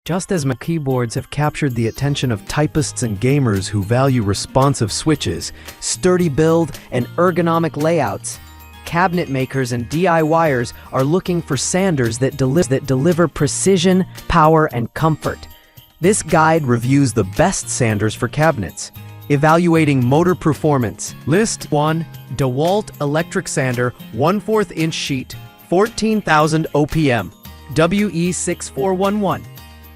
Just as keyboards have captured the attention of typists and gamers who value responsive switches, sturdy build, and ergonomic layouts, cabinet makers and DIYers are looking for sanders that deliver precision, power, and comfort. This guide reviews the best sanders for cabinets, evaluating motor performance. List 1. DEWALT Electric Sander 1/4 inch sheet, 14,000 OPM, WE6411.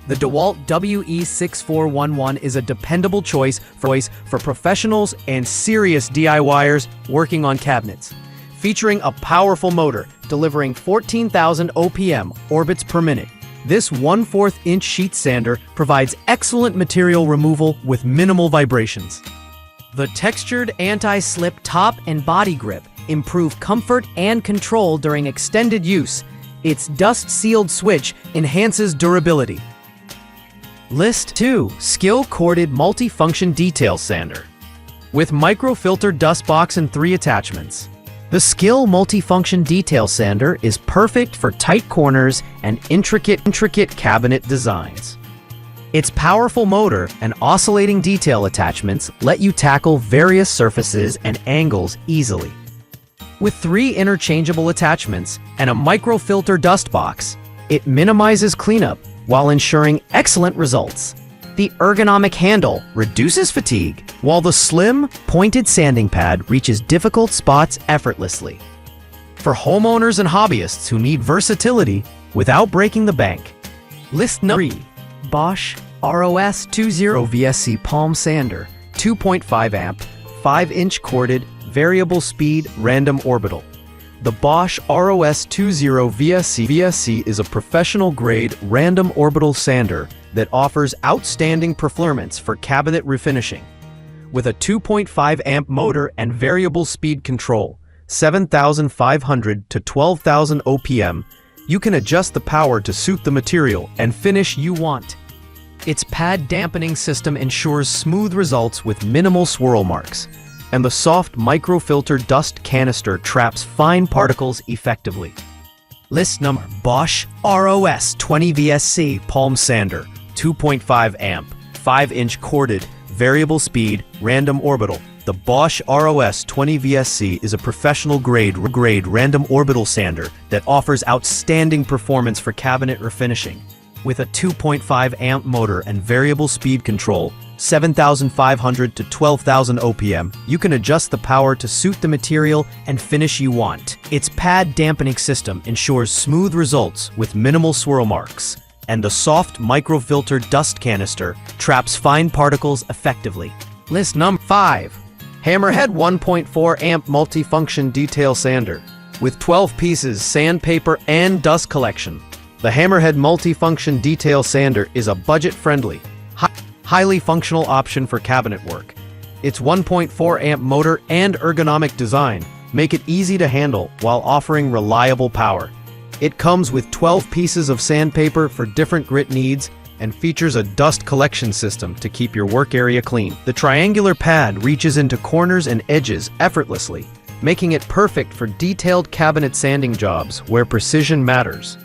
The DEWALT WE6411 is a dependable choice for professionals and serious DIYers working on cabinets. Featuring a powerful motor delivering 14,000 OPM orbits per minute, this 1/4 inch sheet sander provides excellent material removal with minimal vibrations. The textured anti-slip top and body grip improve comfort and control during extended use. Its dust-sealed switch enhances durability. List 2. Skill-corded multi-function detail sander. With microfilter dust box and 3 attachments, the Skill multi-function detail sander is perfect for tight corners and intricate cabinet designs. Its powerful motor and oscillating detail attachments let you tackle various surfaces and angles easily. With 3 interchangeable attachments and a microfilter dust box, it minimizes cleanup while ensuring excellent results. The ergonomic handle reduces fatigue, while the slim, pointed sanding pad reaches difficult spots effortlessly. For homeowners and hobbyists who need versatility without breaking the bank. List 3. Bosch ROS 20 VSC Palm Sander, 2.5 amp, 5-inch corded, variable speed, random orbital. The Bosch ROS 20 VSC is a professional-grade random orbital sander that offers outstanding performance for cabinet refinishing. With a 2.5 amp motor and variable speed control, 7,500 to 12,000 OPM, you can adjust the power to suit the material and finish you want. Its pad dampening system ensures smooth results with minimal swirl marks, and the soft microfilter dust canister traps fine particles effectively. List number. Bosch ROS 20 VSC Palm Sander, 2.5 amp, 5-inch corded, variable speed, random orbital. The Bosch ROS 20 VSC is a professional-grade random orbital sander that offers outstanding performance for cabinet refinishing. With a 2.5 amp motor and variable speed control, 7,500 to 12,000 OPM, you can adjust the power to suit the material and finish you want. Its pad dampening system ensures smooth results with minimal swirl marks, and the soft microfilter dust canister traps fine particles effectively. List number 5. Hammerhead 1.4 amp multifunction detail sander. With 12 pieces, sandpaper, and dust collection, the Hammerhead multifunction detail sander is a budget-friendly, highly functional option for cabinet work. Its 1.4 amp motor and ergonomic design make it easy to handle while offering reliable power. It comes with 12 pieces of sandpaper for different grit needs and features a dust collection system to keep your work area clean. The triangular pad reaches into corners and edges effortlessly, making it perfect for detailed cabinet sanding jobs where precision matters.